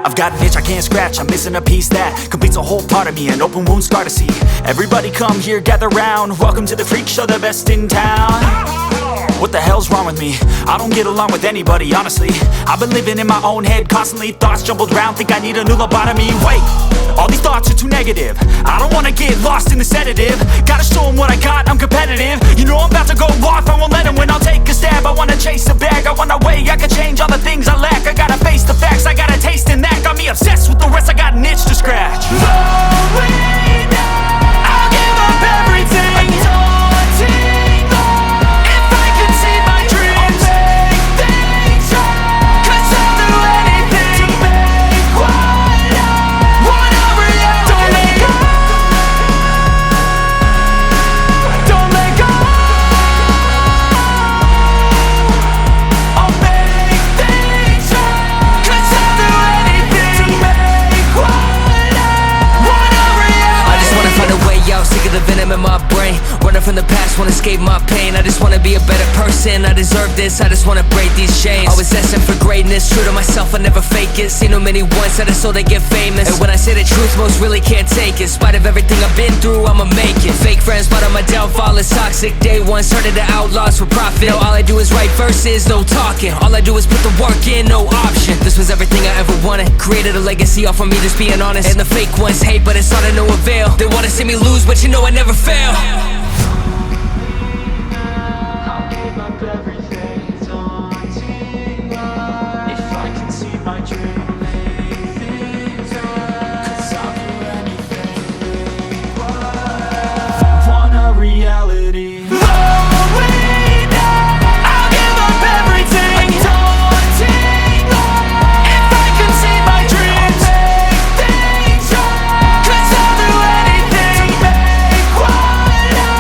I've got an itch I can't scratch, I'm missing a piece that completes a whole part of me, an open wound scar to see. Everybody come here, gather round, welcome to the freak show, the best in town. What the hell's wrong with me? I don't get along with anybody, honestly. I've been living in my own head constantly, thoughts jumbled round, think I need a new lobotomy. Wait, all these thoughts are too negative, I don't wanna get lost in the sedative. Gotta show them what I got, I'm competitive. You know I'm about to go off, I won't let them win, I'll take a stab. I wanna chase a bag, I wanna weigh, I can change all the things I lack. I gotta face the facts, I got a taste in that. Got me obsessed with the rest, I got an itch to scratch. Slowing down, I'll give up everything. A daunting load. If I could see my dreams, I'll make things right. 'Cause I'll do anything to make what I want a reality. Don't let go, don't let go. I'll make things right. 'Cause I'll do anything to make what I want a reality. I just wanna find a way out, sick of the venom in my brain. Running from the past, wanna escape my pain. I just wanna be a better person, I deserve this. I just wanna break these chains. Always asking for greatness, true to myself, I never fake it. Seen too many ones that are so they get famous. And when I say the truth, most really can't take it. In spite of everything I've been through, I'ma make it. Fake friends, but on my downfall is toxic. Day one, started to outlaws for profit. Now all I do is write verses, no talking. All I do is put the work in, no option. This was everything I ever wanted. Created a legacy off of me, just being honest. And the fake ones hate, but it's all to no avail. They wanna see me lose, but you know I never fail. I'll give up everything, daunting love. If I can see my dream, make things right. 'Cause I'll do anything to make what I want a reality. Slowing down, I'll give up everything. A daunting love. If I can see my dreams, I'll make things right. 'Cause I'll do anything to make what I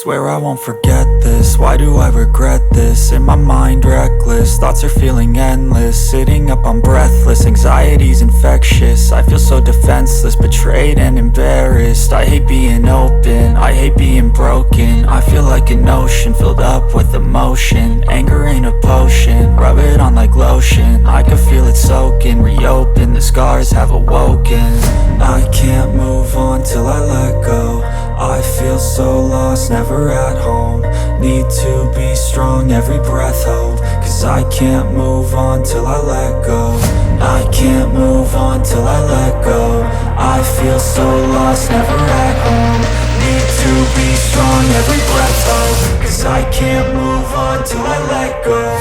Swear I won't forget this, why do I regret this? In my mind reckless, thoughts are feeling endless. Sitting up I'm breathless, anxiety's infectious. I feel so defenseless, betrayed and embarrassed. I hate being open, I hate being broken. I feel like an ocean filled up with emotion. Anger ain't a potion, rub it on like lotion. I can feel it soaking, reopen, the scars have awoken. I can't move on till I let go. I feel so lost, never at home. Need to be strong, every breath hold. Cause I can't move on till I let go. I can't move on till I let go. I feel so lost, never at home. Need to be strong, every breath hold. Cause I can't move on till I let go.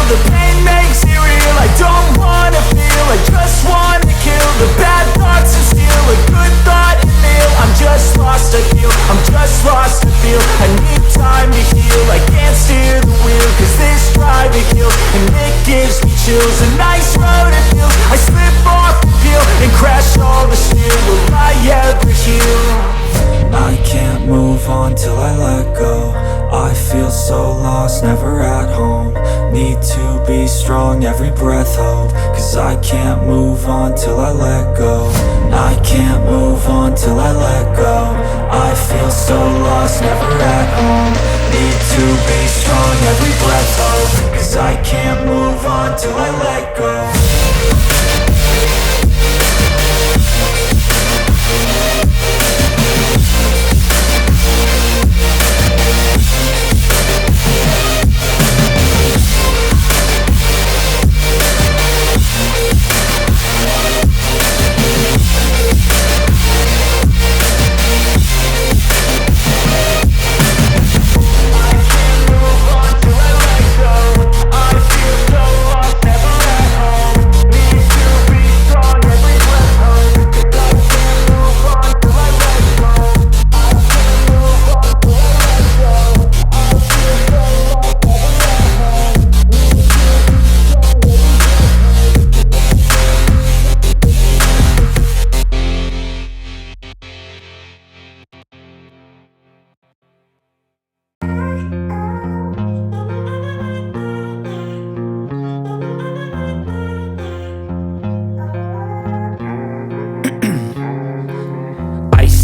The pain makes it real, I don't wanna feel, I just wanna kill the bad thoughts and steal a good thought and meal. I'm just lost, I feel, I'm just lost, I feel. I need time to heal, I can't steer the wheel. Cause this drive it kills, and it gives me chills. A nice road it feels, I slip off the peel and crash all the steel. Will I ever heal? I can't move on till I let go. I feel so lost, never at home. Need to be strong, every breath hold. Cause I can't move on till I let go. I can't move on till I let go. I feel so lost, never at home. Need to be strong, every breath hold. Cause I can't move on till I let go.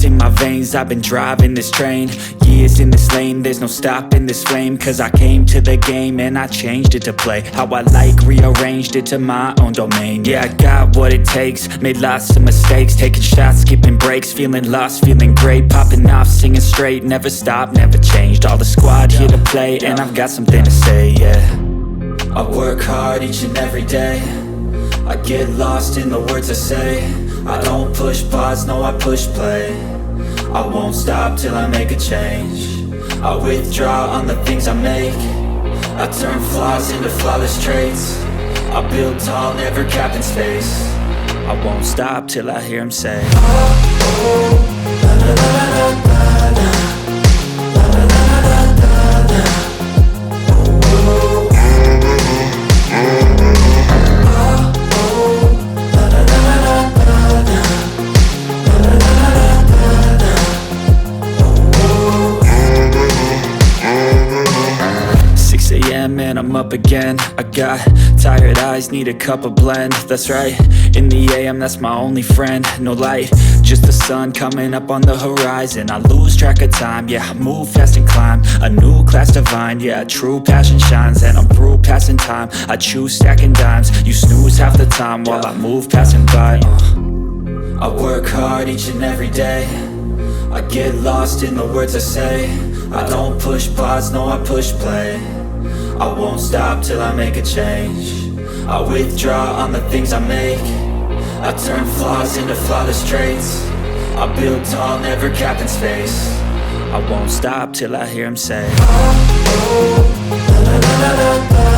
In my veins, I've been driving this train. Years in this lane, there's no stopping this flame. Cause I came to the game and I changed it to play how I like, rearranged it to my own domain. Yeah, I got what it takes, made lots of mistakes. Taking shots, skipping breaks, feeling lost, feeling great. Popping off, singing straight, never stopped, never changed. All the squad here to play, and I've got something to say, yeah. I work hard each and every day. I get lost in the words I say. I don't push pause, no, I push play. I won't stop till I make a change. I withdraw on the things I make. I turn flaws into flawless traits. I build tall, never capped in space. I won't stop till I hear him say, oh, oh, la, la, la, la, la, la, la, la, la, la, la, la. And I'm up again. I got tired eyes, need a cup of blend. That's right, in the AM, that's my only friend. No light, just the sun coming up on the horizon. I lose track of time, yeah, I move fast and climb a new class divine, yeah, true passion shines. And I'm through passing time, I choose stacking dimes. You snooze half the time while I move passing by. I work hard each and every day. I get lost in the words I say. I don't push pause, no, I push play. I won't stop till I make a change. I withdraw on the things I make. I turn flaws into flawless traits. I build tall, never capped in space. I won't stop till I hear him say, oh, oh, la, la, la, la, la.